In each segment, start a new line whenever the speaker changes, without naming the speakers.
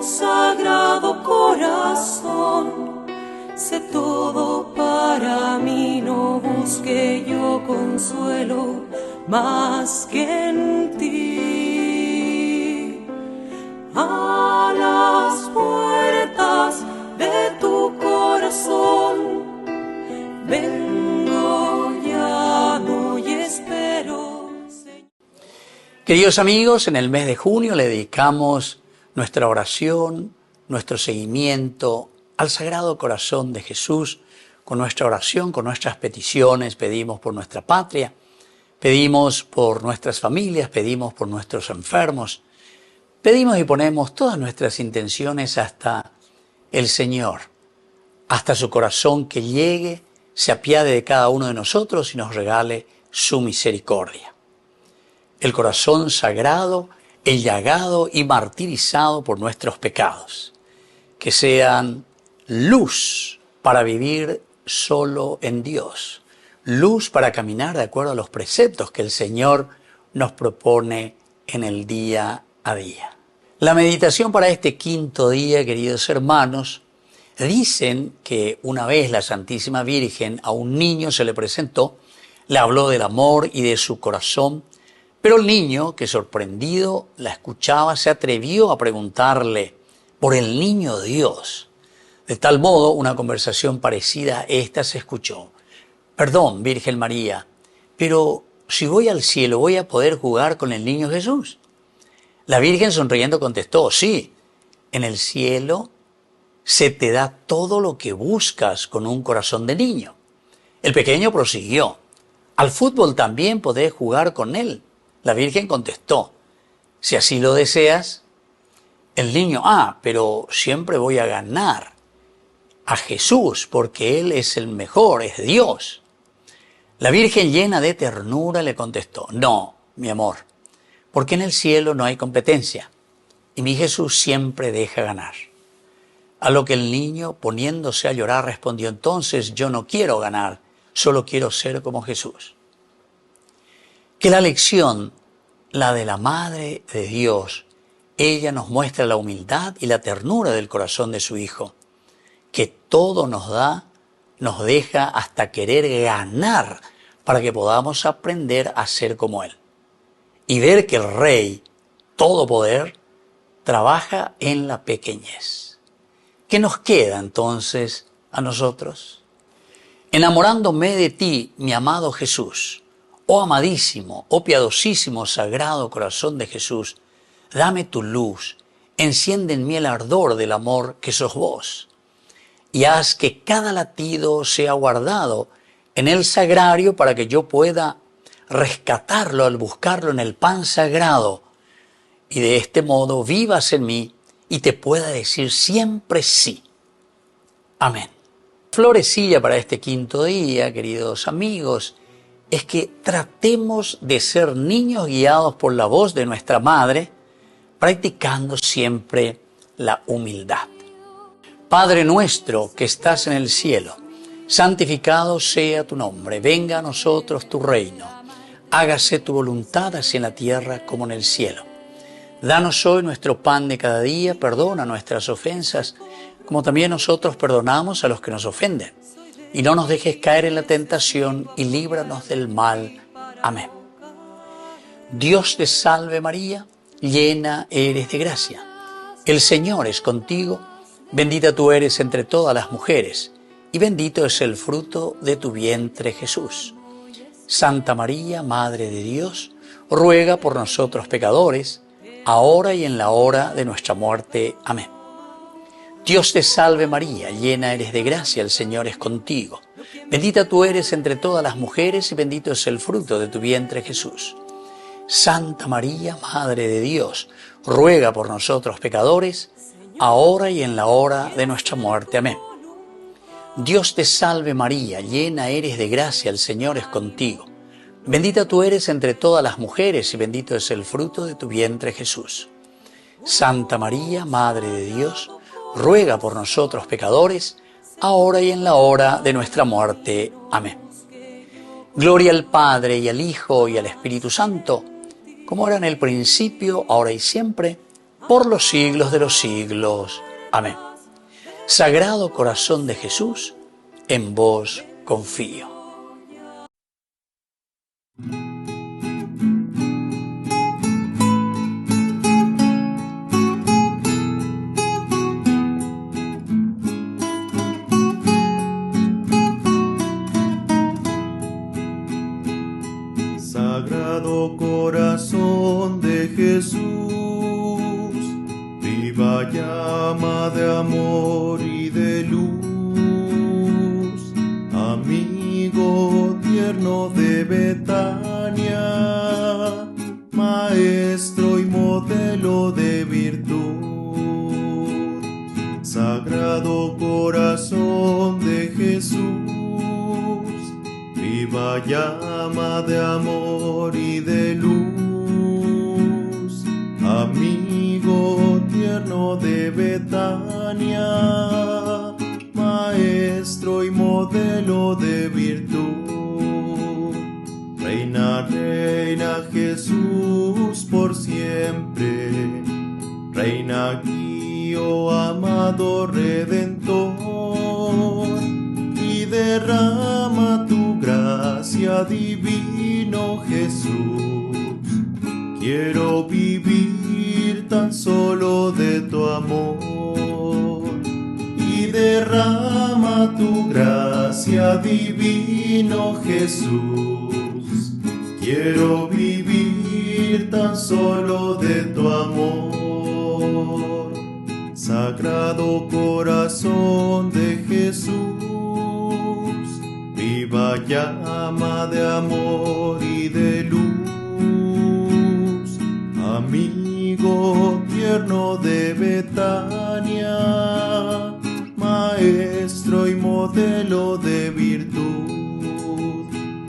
Sagrado Corazón, sé todo para mí, no busque yo consuelo más que en ti. A las puertas de tu corazón vengo, llamo y espero, Señor.
Queridos amigos, en el mes de junio le dedicamos nuestra oración, nuestro seguimiento al Sagrado Corazón de Jesús. Con nuestra oración, con nuestras peticiones, pedimos por nuestra patria, pedimos por nuestras familias, pedimos por nuestros enfermos, pedimos y ponemos todas nuestras intenciones hasta el Señor, hasta su corazón, que llegue, se apiade de cada uno de nosotros y nos regale su misericordia. El corazón sagrado, el llagado y martirizado por nuestros pecados, que sean luz para vivir solo en Dios, luz para caminar de acuerdo a los preceptos que el Señor nos propone en el día a día. La meditación para este quinto día, queridos hermanos, dicen que una vez la Santísima Virgen a un niño se le presentó, le habló del amor y de su corazón, pero el niño, que sorprendido la escuchaba, se atrevió a preguntarle por el niño Dios. De tal modo, una conversación parecida a esta se escuchó. Perdón, Virgen María, pero si voy al cielo, ¿voy a poder jugar con el niño Jesús? La Virgen sonriendo contestó, sí, en el cielo se te da todo lo que buscas con un corazón de niño. El pequeño prosiguió, al fútbol también podés jugar con él. La Virgen contestó, si así lo deseas. El niño, pero siempre voy a ganar a Jesús porque Él es el mejor, es Dios. La Virgen, llena de ternura, le contestó, no, mi amor, porque en el cielo no hay competencia y mi Jesús siempre deja ganar. A lo que el niño, poniéndose a llorar, respondió, entonces yo no quiero ganar, solo quiero ser como Jesús. Que la lección, la de la Madre de Dios, ella nos muestra la humildad y la ternura del corazón de su Hijo, que todo nos da, nos deja hasta querer ganar para que podamos aprender a ser como Él. Y ver que el Rey, todo poder, trabaja en la pequeñez. ¿Qué nos queda entonces a nosotros? Enamorándome de ti, mi amado Jesús, oh amadísimo, oh piadosísimo, sagrado corazón de Jesús, dame tu luz, enciende en mí el ardor del amor que sos vos, y haz que cada latido sea guardado en el sagrario para que yo pueda rescatarlo al buscarlo en el pan sagrado, y de este modo vivas en mí y te pueda decir siempre sí. Amén. Florecilla para este quinto día, queridos amigos, es que tratemos de ser niños guiados por la voz de nuestra Madre, practicando siempre la humildad. Padre nuestro que estás en el cielo, santificado sea tu nombre, venga a nosotros tu reino, hágase tu voluntad así en la tierra como en el cielo. Danos hoy nuestro pan de cada día, perdona nuestras ofensas, como también nosotros perdonamos a los que nos ofenden. Y no nos dejes caer en la tentación y líbranos del mal. Amén. Dios te salve María, llena eres de gracia. El Señor es contigo, bendita tú eres entre todas las mujeres, y bendito es el fruto de tu vientre Jesús. Santa María, Madre de Dios, ruega por nosotros pecadores, ahora y en la hora de nuestra muerte. Amén. Dios te salve María, llena eres de gracia, el Señor es contigo. Bendita tú eres entre todas las mujeres y bendito es el fruto de tu vientre Jesús. Santa María, Madre de Dios, ruega por nosotros pecadores, ahora y en la hora de nuestra muerte. Amén. Dios te salve María, llena eres de gracia, el Señor es contigo. Bendita tú eres entre todas las mujeres y bendito es el fruto de tu vientre Jesús. Santa María, Madre de Dios, ruega por nosotros pecadores, ahora y en la hora de nuestra muerte. Amén. Gloria al Padre, y al Hijo, y al Espíritu Santo, como era en el principio, ahora y siempre, por los siglos de los siglos. Amén. Sagrado Corazón de Jesús, en vos confío.
Sagrado Corazón de Jesús, viva llama de amor y de luz, amigo tierno de Betania, maestro y modelo de virtud. Sagrado Corazón de Jesús, viva llama de amor y de luz, amigo tierno de Betania, maestro y modelo de virtud. Reina, reina Jesús por siempre, reina aquí, oh amado Redentor, y derrama tu gracia, divino Jesús. Quiero vivir tan solo de tu amor, y derrama tu gracia, divino Jesús. Quiero vivir tan solo de tu amor. Sagrado Corazón de Jesús, viva llama de amor y de luz, amigo tierno de Betania, maestro y modelo de virtud.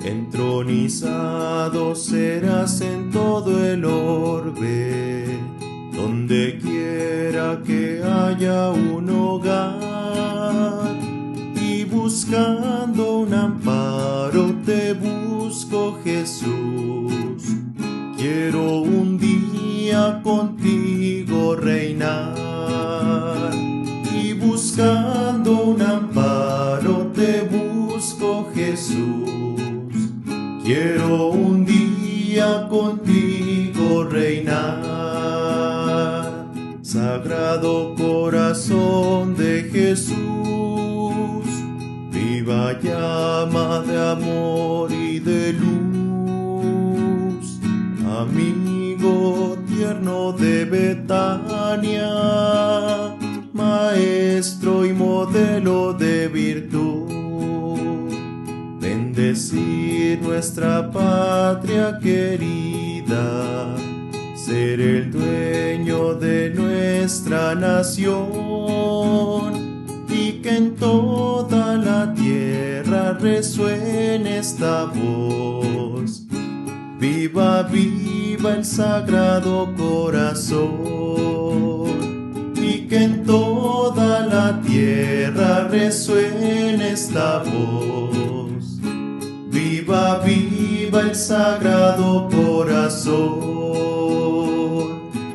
Entronizado serás en todo el orbe, donde quiera que haya un hogar, y buscando un amparo te busco, Jesús. Quiero un día contigo reinar, y buscando un amparo te busco, Jesús. Quiero un día contigo reinar. Sagrado Corazón de Jesús, viva llama de amor y de luz, amigo tierno de Betania, maestro y modelo de virtud. Bendecir nuestra patria querida, ser el dueño de nuestra nación, y que en toda la tierra resuene esta voz. Viva, viva el Sagrado Corazón, y que en toda la tierra resuene esta voz. Viva, viva el Sagrado Corazón.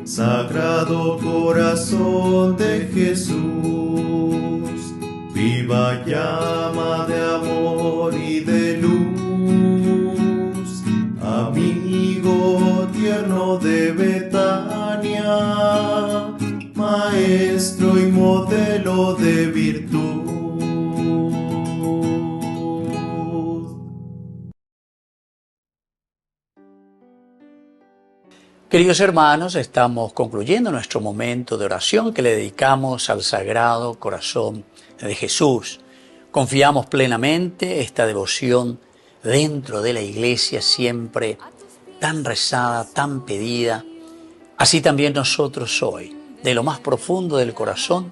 Sagrado Corazón de Jesús, viva llama de amor y de luz, amigo tierno de Betania, maestro y modelo de virtud.
Queridos hermanos, estamos concluyendo nuestro momento de oración que le dedicamos al Sagrado Corazón de Jesús. Confiamos plenamente esta devoción dentro de la Iglesia, siempre tan rezada, tan pedida. Así también nosotros hoy, de lo más profundo del corazón,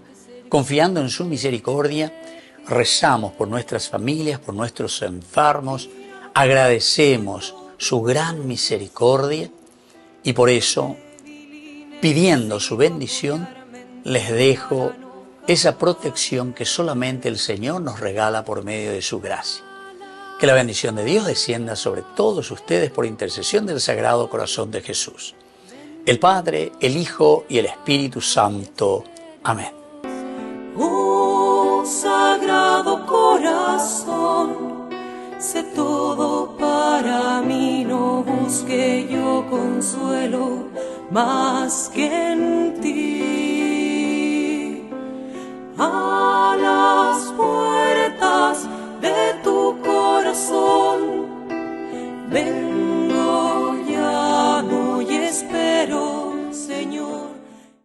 confiando en su misericordia, rezamos por nuestras familias, por nuestros enfermos, agradecemos su gran misericordia. Y por eso, pidiendo su bendición, les dejo esa protección que solamente el Señor nos regala por medio de su gracia. Que la bendición de Dios descienda sobre todos ustedes por intercesión del Sagrado Corazón de Jesús. el Padre, el Hijo y el Espíritu Santo. Amén.
Oh Sagrado Corazón, sé todo para mí, no busque yo consuelo más que en